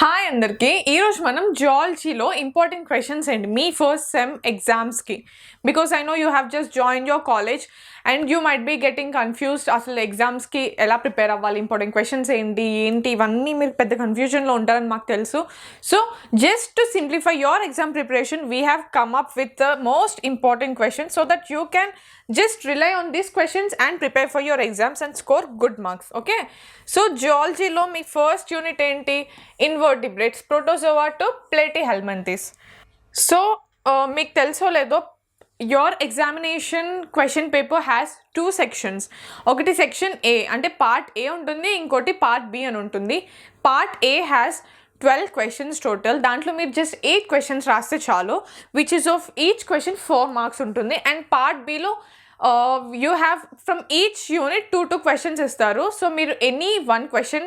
Hi అందరికీ ఈరోజు మనం జువాలజీలో ఇంపార్టెంట్ క్వశ్చన్స్ అండి మీ ఫస్ట్ సెమ్ ఎగ్జామ్స్కి because I know you have just join your college and you might be getting confused అసలు ఎగ్జామ్స్కి ఎలా ప్రిపేర్ అవ్వాలి, ఇంపార్టెంట్ క్వశ్చన్స్ ఏంటి ఇవన్నీ మీరు పెద్ద కన్ఫ్యూజన్లో ఉంటారని మాకు తెలుసు. So just to simplify your exam preparation we have come up with the most important questions so that you can just rely on these questions and prepare for your exams and score good marks. Okay, so zoology lo me first unit enti invertebrates protozoa to platyhelminthes. So meeku teluso ledo your examination question paper has two sections. ఒకటి section A అంటే part A ఉంటుంది, ఇంకోటి part B అని ఉంటుంది. Part A has 12 questions total. దాంట్లో మీరు just 8 questions రాస్తే చాలు, which is of each question 4 marks ఉంటుంది. అండ్ part B లో you have from each unit 2 questions ఇస్తారు. సో మీరు ఎనీ 1 question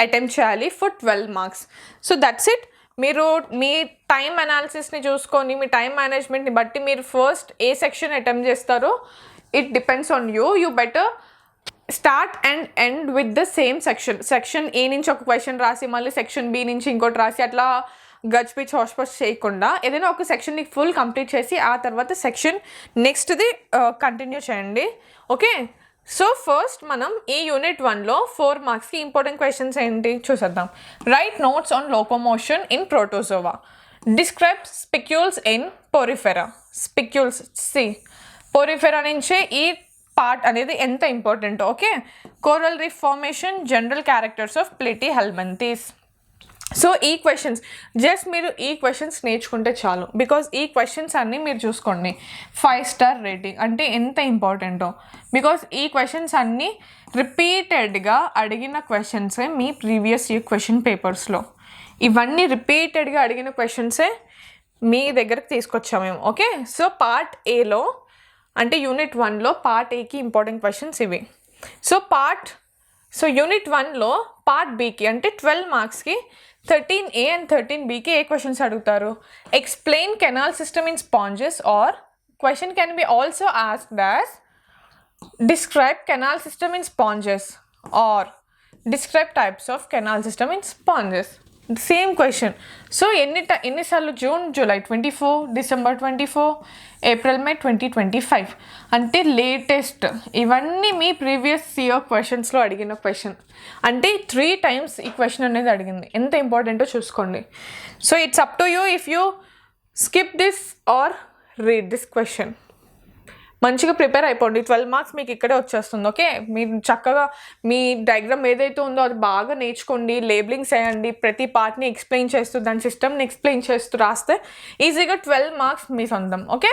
అటెంప్ట్ చేయాలి for 12 marks. So that's it. మీరు మీ టైం అనాలిసిస్ని చూసుకొని మీ టైం మేనేజ్మెంట్ని బట్టి మీరు ఫస్ట్ ఏ సెక్షన్ అటెంప్ట్ చేస్తారో it depends on you. You better start and end with the same section ఏ నుంచి ఒక క్వశ్చన్ రాసి మళ్ళీ సెక్షన్ బి నుంచి ఇంకోటి రాసి అట్లా గజ్పిచ్ హోష్పచ్ చేయకుండా ఏదైనా ఒక సెక్షన్ని ఫుల్ కంప్లీట్ చేసి ఆ తర్వాత సెక్షన్ నెక్స్ట్ది కంటిన్యూ చేయండి. ఓకే, సో ఫస్ట్ మనం ఈ యూనిట్ 1లో 4 మార్క్స్కి ఇంపార్టెంట్ క్వశ్చన్స్ ఏంటి చూసేద్దాం. Write notes on locomotion in protozoa. Describe spicules in porifera. Spicules porifera నుంచే ఈ పార్ట్ అనేది ఎంత important. Okay, coral reef formation, general characters of platyhelminthes. So ఈ క్వశ్చన్స్ జస్ట్ మీరు ఈ క్వశ్చన్స్ నేర్చుకుంటే చాలు, బికాజ్ ఈ క్వశ్చన్స్ అన్నీ మీరు చూసుకోండి 5 స్టార్ రేటింగ్ అంటే ఎంత ఇంపార్టెంటో. బికాజ్ ఈ క్వశ్చన్స్ అన్నీ రిపీటెడ్గా అడిగిన క్వశ్చన్సే మీ ప్రీవియస్ ఇయర్ క్వశ్చన్ పేపర్స్లో. ఇవన్నీ రిపీటెడ్గా అడిగిన క్వశ్చన్సే మీ దగ్గరకు తీసుకొచ్చాము మేము. ఓకే, సో పార్ట్ ఏలో అంటే యూనిట్ 1లో పార్ట్ ఏకి ఇంపార్టెంట్ క్వశ్చన్స్ ఇవి. సో యూనిట్ 1లో పార్ట్ బికి అంటే 12 మార్క్స్కి 13A అండ్ 13Bకి ఏ క్వశ్చన్స్ అడుగుతారు. Explain canal system in sponges or question can be also asked as describe canal system in sponges or describe types of canal system in sponges. Same question. So ఎన్నిసార్లు June, July 24, December 24, April, May 2025 అంటే latest. ఇవన్నీ మీ previous year క్వశ్చన్స్లో అడిగిన question అంటే 3 times ఈ question అనేది అడిగింది. ఎంత ఇంపార్టెంటో చూసుకోండి. So it's up to you if you skip this or read this question. మంచిగా ప్రిపేర్ అయిపోండి. 12 మార్క్స్ మీకు ఇక్కడే వచ్చేస్తుంది. ఓకే, మీరు చక్కగా మీ డయాగ్రామ్ ఏదైతే ఉందో అది బాగా నేర్చుకోండి, లేబులింగ్స్ వేయండి, ప్రతి పార్ట్ని ఎక్స్ప్లెయిన్ చేస్తూ దాని సిస్టమ్ని ఎక్స్ప్లెయిన్ చేస్తూ రాస్తే ఈజీగా 12 మార్క్స్ మీ సొంతం. Okay,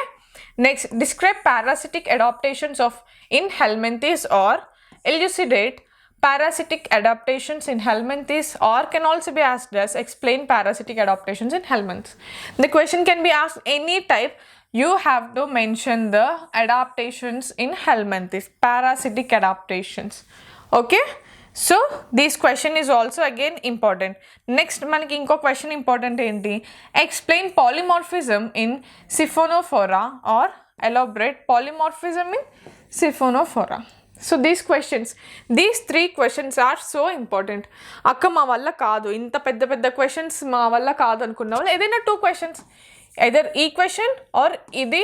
next describe parasitic adaptations of in helminthes or elucidate parasitic adaptations in helminthes or can also be asked as explain parasitic adaptations in helminths. The question can be asked any type. You have to mention the adaptations in helminthes, parasitic adaptations. Okay, so this question is also again important. Next manaki inko question important enti, explain polymorphism in Siphonophora or elaborate polymorphism in Siphonophora. So these 3 questions are so important. అక్క మా వల్ల కాదు, ఇంత పెద్ద పెద్ద questions మా వల్ల కాదు అనుకున్న వాళ్ళు ఏదైనా 2 questions ఐదర్ ఈ క్వశ్చన్ ఆర్ ఇది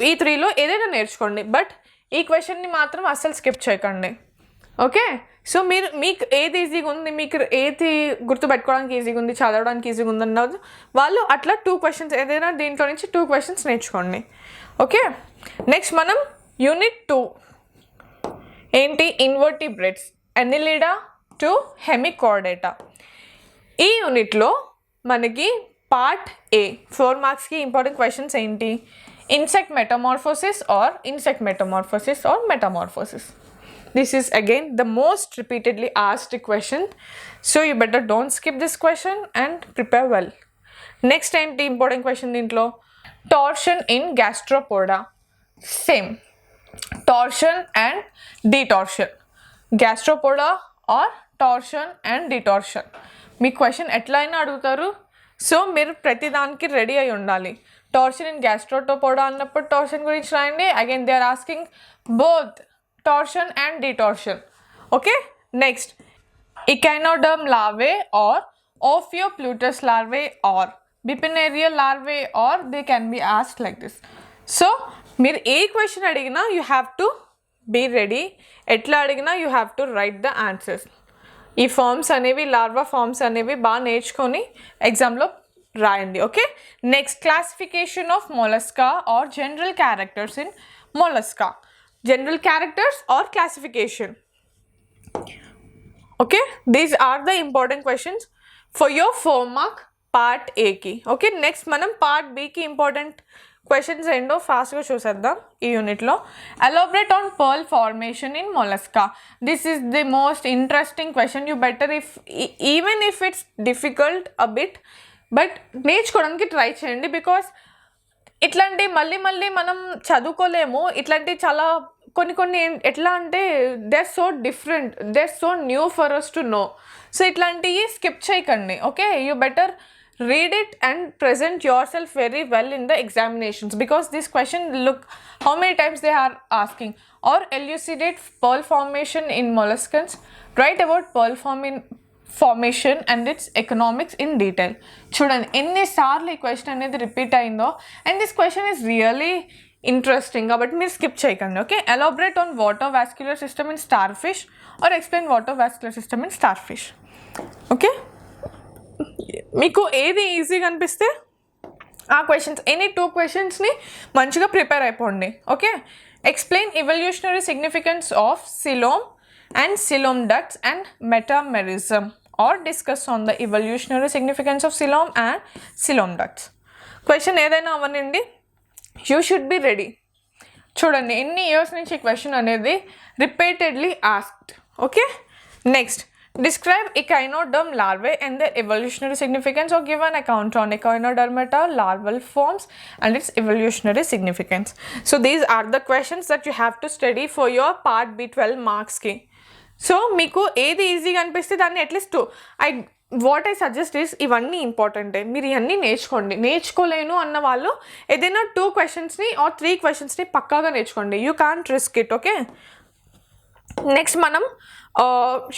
ఈ 3లో ఏదైనా నేర్చుకోండి, బట్ ఈ క్వశ్చన్ని మాత్రం అస్సలు స్కిప్ చేయకండి. ఓకే, సో మీకు ఏది ఈజీగా ఉంది, మీకు ఏది గుర్తుపెట్టుకోవడానికి ఈజీగా ఉంది, చదవడానికి ఈజీగా ఉంది అన్నది వాళ్ళు అట్లా 2 questions ఏదైనా దీంట్లో నుంచి 2 questions నేర్చుకోండి. ఓకే, నెక్స్ట్ మనం యూనిట్ 2 ఏంటి, ఇన్వర్టిబ్రేట్స్ ఎనిలిడా టు హెమికార్డేటా. ఈ యూనిట్లో మనకి పార్ట్ ఏ 4 మార్క్స్కి ఇంపార్టెంట్ క్వశ్చన్స్ ఏంటి, insect metamorphosis or metamorphosis. This is again the most repeatedly asked question. So you better don't skip this question and prepare well. Next ఏంటి important question దీంట్లో, torsion in gastropoda. Same torsion and detorsion, gastropoda or torsion and detortion. మీ question ఎట్లా అయినా అడుగుతారు. So మీరు ప్రతిదానికి ready అయి ఉండాలి. టార్షన్ ఇన్ గ్యాస్ట్రోపోడా అన్నప్పుడు టార్షన్ గురించి రాయండి. Again they are asking both torsion and detorsion. Okay, next Echinoderm larvae or Ophioplutus larvae or Bipinarial larvae, or they can be asked like this. So మీరు ఏ question అడిగినా you have to be ready. ఎట్లా అడిగినా you have to write the answers. ఈ forms అనేవి larva forms అనేవి బాగా నేర్చుకొని ఎగ్జామ్లో రాయండి. Okay, next classification of Mollusca or general characters in Mollusca. General characters or classification. Okay, these are the important questions for your 4 mark part A ki. Okay, next manam part B ki important questions endo fast ga chuseddam ee unit lo. Elaborate on pearl formation in mollusca. This is the most interesting question. You better, if even if it's difficult a bit, but నేర్చుకోవడానికి try చేయండి. Because ఇట్లాంటి మళ్ళీ మనం చదువుకోలేము. ఇట్లాంటి చాలా కొన్ని ఎట్లా అంటే they are so different, they are so new for us to know. So ఇట్లాంటివి స్కిప్ చేయకండి. Okay, you better read it and present yourself very well in the examinations, because this question, look how many times they are asking. Or elucidate pearl formation in molluscans. Write about pearl formation and its economics in detail. చూడండి ఎన్నిసార్లు ఈ question అనేది repeat అయిందో. And this question is really interesting కాబట్టి మీరు స్కిప్ చేయకండి. Okay, elaborate on water vascular system in starfish or explain water vascular system in starfish. Okay, మీకు ఏది ఈజీగా అనిపిస్తే ఆ క్వశ్చన్స్, ఎనీ 2 క్వశ్చన్స్ని మంచిగా ప్రిపేర్ అయిపోండి. Okay, explain evolutionary significance of coelom and coelom ducts and metamerism, or discuss on the evolutionary significance of coelom and coelom ducts. Question ఏదైనా అవ్వనండి, you should be ready. చూడండి ఎన్ని ఇయర్స్ నుంచి ఈ question అనేది repeatedly asked. Okay, next describe echinoderm larvae and their evolutionary significance, or give an account on echinodermata larval forms and its evolutionary significance. So these are the questions that you have to study for your part B 12 marks ki. So మీకు ఏది ఈజీగా అనిపిస్తే దాన్ని at least what I suggest is ఇవన్నీ ఇంపార్టెంటే, మీరు ఇవన్నీ నేర్చుకోండి. నేర్చుకోలేను అన్న వాళ్ళు ఏదైనా 2 క్వశ్చన్స్ని ఆర్ 3 క్వశ్చన్స్ని పక్కాగా నేర్చుకోండి. You can't risk it. Okay, next మనం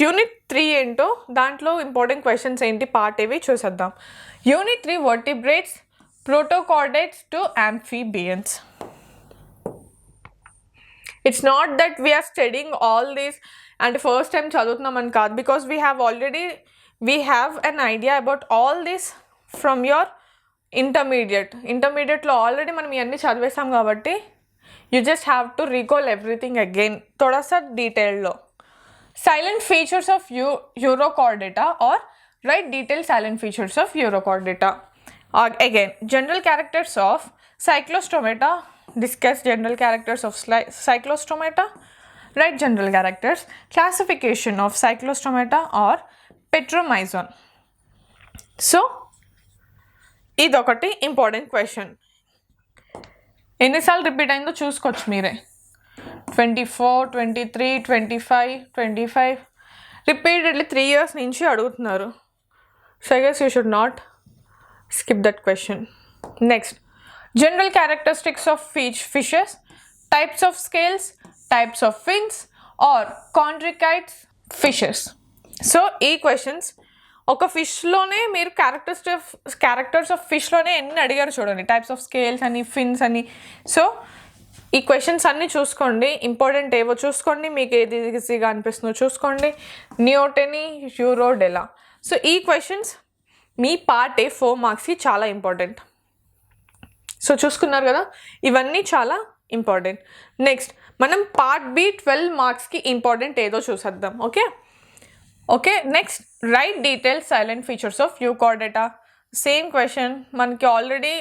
యూనిట్ 3 ఏంటో, దాంట్లో ఇంపార్టెంట్ క్వశ్చన్స్ ఏంటి పార్ట్ ఏవి చూసేద్దాం. Unit 3 vertebrates, protochordates to amphibians. It's not that we are studying all this and first time చదువుతున్నాం అని కాదు, because we have an idea about all this from your ఇంటర్మీడియట్లో ఆల్రెడీ మనం ఇవన్నీ చదివేసాం కాబట్టి you just have to recall everything again थोड़ा सा డీటెయిల్లో. Silent features of Urochordata, or write detailed silent features of Urochordata. Again, general characters of Cyclostromata, discuss general characters of Cyclostromata, write general characters. Classification of Cyclostromata or Petromyzon. So, idokati important question. ఎన్నిసార్లు repeat అయిందో చూసుకోవచ్చు మీరే. 24, 23, 25 repeatedly 3 years నుంచి అడుగుతున్నారు. So I guess you should not skip that question. Next, general characteristics of fishes, types of scales, types of fins or chondrichthyes fishes. సో ఈ questions ఒక ఫిష్లోనే మీరు క్యారెక్టర్స్ ఆఫ్ ఫిష్లోనే ఎన్ని అడిగారు చూడండి. టైప్స్ ఆఫ్ స్కేల్స్ అని, ఫిన్స్ అని. సో ఈ క్వశ్చన్స్ అన్నీ చూసుకోండి, ఇంపార్టెంట్ ఏవో చూసుకోండి, మీకు ఏది ఈజీగా అనిపిస్తుందో చూసుకోండి. Neoteny, urodela. సో ఈ క్వశ్చన్స్ మీ పార్ట్ ఏ 4 మార్క్స్కి చాలా ఇంపార్టెంట్. సో చూసుకున్నారు కదా, ఇవన్నీ చాలా ఇంపార్టెంట్. నెక్స్ట్ మనం పార్ట్ బి 12 మార్క్స్కి ఇంపార్టెంట్ ఏదో చూసేద్దాం. Okay, next write details salient features of euchordata. Same question మనకి ఆల్రెడీ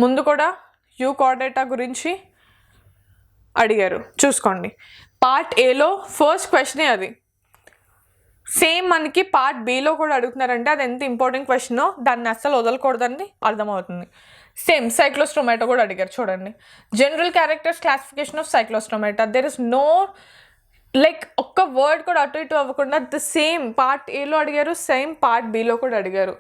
ముందు కూడా యూకార్డేటా గురించి అడిగారు, చూసుకోండి. పార్ట్ ఏలో ఫస్ట్ క్వశ్చనే అది. సేమ్ మనకి పార్ట్ బిలో కూడా అడుగుతున్నారంటే అది ఎంత ఇంపార్టెంట్ క్వశ్చనో దాన్ని అస్సలు వదలకూడదని అర్థమవుతుంది. సేమ్ సైక్లోస్ట్రోమాటా కూడా అడిగారు చూడండి. General characters classification of cyclostomata. There is no like ఒక్క వర్డ్ కూడా అటు ఇటు అవ్వకుండా ద సేమ్ పార్ట్ ఏలో అడిగారు, సేమ్ పార్ట్ బిలో కూడా అడిగారు.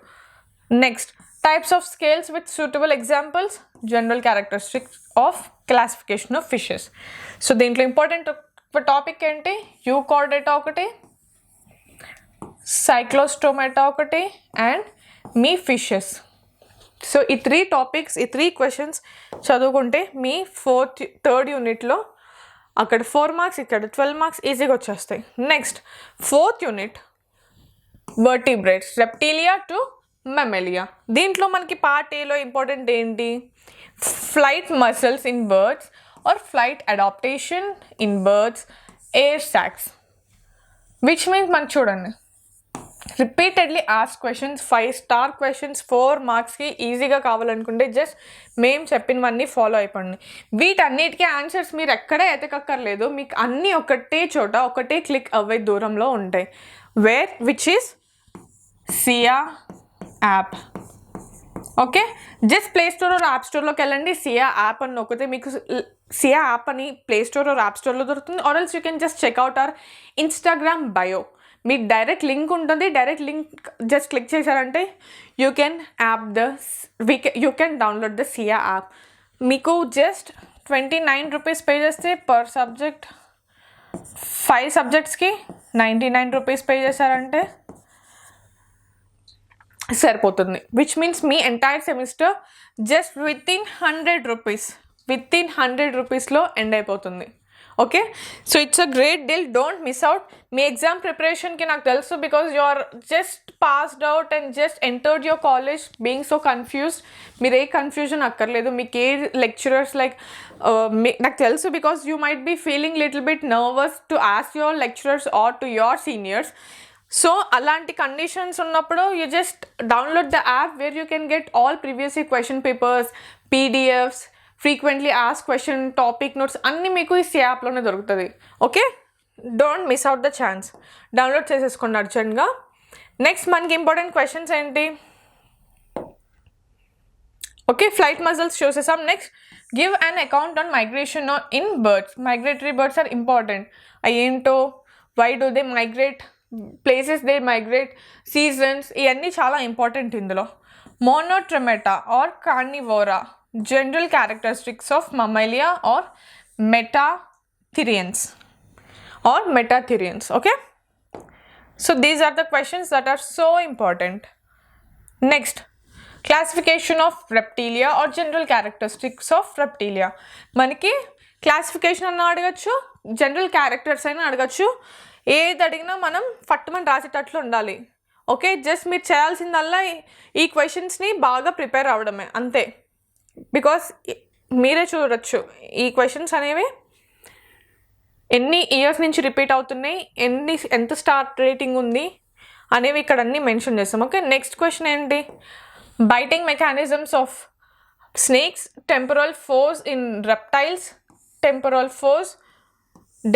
Next, types of scales with suitable examples, general characteristics of classification of fishes. So దీంట్లో ఇంపార్టెంట్ టాపిక్ ఏంటి, యూకార్డేటా ఒకటి, సైక్లోస్టోమాటా ఒకటి అండ్ మీ ఫిషెస్. సో ఈ 3 టాపిక్స్, ఈ 3 క్వశ్చన్స్ చదువుకుంటే మీ థర్డ్ యూనిట్లో అక్కడ 4 మార్క్స్, ఇక్కడ 12 మార్క్స్ ఈజీగా వచ్చేస్తాయి. Next 4th unit vertebrates, reptilia to mammalia. దీంట్లో మనకి పార్ట్ ఏలో ఇంపార్టెంట్ ఏంటి? Flight muscles in birds or flight adaptation in birds, air sacs. Which means మనకి చూడండి, repeatedly ask questions, 5 star questions 4 మార్క్స్కి ఈజీగా కావాలనుకుంటే జస్ట్ మేము చెప్పినవన్నీ ఫాలో అయిపోండి. వీటన్నిటికీ ఆన్సర్స్ మీరు ఎక్కడే ఎతకక్కర్లేదు, మీకు అన్నీ ఒకటే చోట ఒకటే క్లిక్ అవే దూరంలో ఉంటాయి. Which is Sia app. Okay, just play store or app స్టోర్లోకి వెళ్ళండి, సియా యాప్ అని నొక్కితే మీకు సియా యాప్ అని ప్లే స్టోర్ ఆర్ యాప్ స్టోర్లో దొరుకుతుంది. Or else you can just check out our Instagram bio. మీకు డైరెక్ట్ లింక్ ఉంటుంది, డైరెక్ట్ లింక్ జస్ట్ క్లిక్ చేశారంటే you can you can download the Sia app. మీకు జస్ట్ 29 రూపీస్ పే చేస్తే per subject 5 సబ్జెక్ట్స్కి 99 rupees pay చేశారంటే సరిపోతుంది. విచ్ మీన్స్ మీ entire semester just with in 100 రూపీస్లో ఎండ్ అయిపోతుంది. Okay, so it's a great deal, don't miss out. మీ exam ప్రిపరేషన్కి నాకు తెలుసు, because you are just passed out and just entered your college being so confused. మీరు ఏ confusion అక్కర్లేదు, మీకు ఏ లెక్చరర్స్ నాకు తెలుసు, because you might be feeling little bit nervous to ask your lecturers or to your seniors. So అలాంటి conditions ఉన్నప్పుడు you just download the app where you can get all previous year question papers, PDFs, frequently ask question, topic notes అన్నీ మీకు ఈ యాప్లోనే దొరుకుతుంది. Okay, don't miss out the chance, download చేసేసుకోండి అర్జెంట్గా. Next మనకి ఇంపార్టెంట్ క్వశ్చన్స్ ఏంటి? ఓకే, ఫ్లైట్ మజిల్స్ చూసేసాం. Next give an account on migration in birds. Migratory birds are important. ఏంటో, why do they migrate, places they migrate, seasons, ఇవన్నీ చాలా important ఇందులో. Monotremata are Carnivora, general characteristics of mammalia or metatherians. Okay, so these are the questions that are so important. Next, classification of reptilia or general characteristics of reptilia. మనకి classification అన్న అడగచ్చు, general characters అయినా అడగచ్చు. ఏది అడిగినా మనం ఫట్టుమని రాసేటట్లు ఉండాలి. Okay, just మీరు చేయాల్సిందల్లా ఈ క్వశ్చన్స్ని బాగా ప్రిపేర్ అవ్వడమే అంతే. బికాస్ మీరే చూడొచ్చు ఈ క్వశ్చన్స్ అనేవి ఎన్ని ఇయర్స్ నుంచి రిపీట్ అవుతున్నాయి, ఎంత స్టార్ రేటింగ్ ఉంది అనేవి ఇక్కడ అన్నీ మెన్షన్ చేస్తాం. ఓకే, నెక్స్ట్ క్వశ్చన్ ఏంటి? Biting mechanisms of snakes, temporal force in reptiles, temporal force,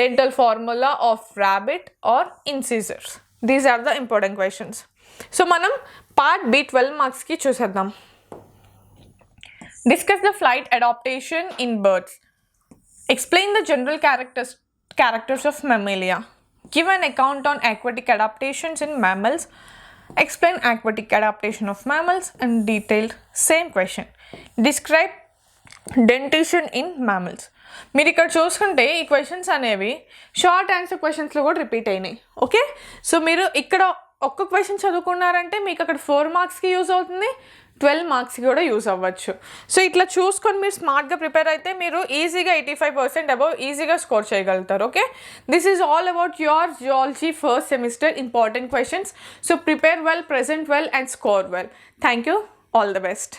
dental formula of rabbit or incisors. These are the important questions. So మనం పార్ట్ బి 12 మార్క్స్కి చూసేద్దాం. Discuss the flight adaptation in birds. Explain the general characters of mammalia. Give an account on aquatic adaptations in mammals. Explain aquatic adaptation of mammals and detailed same question. Describe dentition in mammals. మీరు ఇక్కడ చూసుకుంటే ఈ questions అనేవి short answer క్వశ్చన్స్లో కూడా repeat అయినాయి. Okay, so మీరు ఇక్కడ ఒక్క క్వశ్చన్ చదువుకున్నారంటే మీకు అక్కడ 4 మార్క్స్కి యూజ్ అవుతుంది, 12 మార్క్స్కి కూడా యూజ్ అవ్వచ్చు. సో ఇట్లా చూసుకొని మీరు స్మార్ట్గా ప్రిపేర్ అయితే మీరు ఈజీగా 85% అబౌవ్ ఈజీగా స్కోర్ చేయగలుగుతారు. Okay, this is all about your zoology first semester important questions. So prepare well, present well and score well. Thank you, all the best.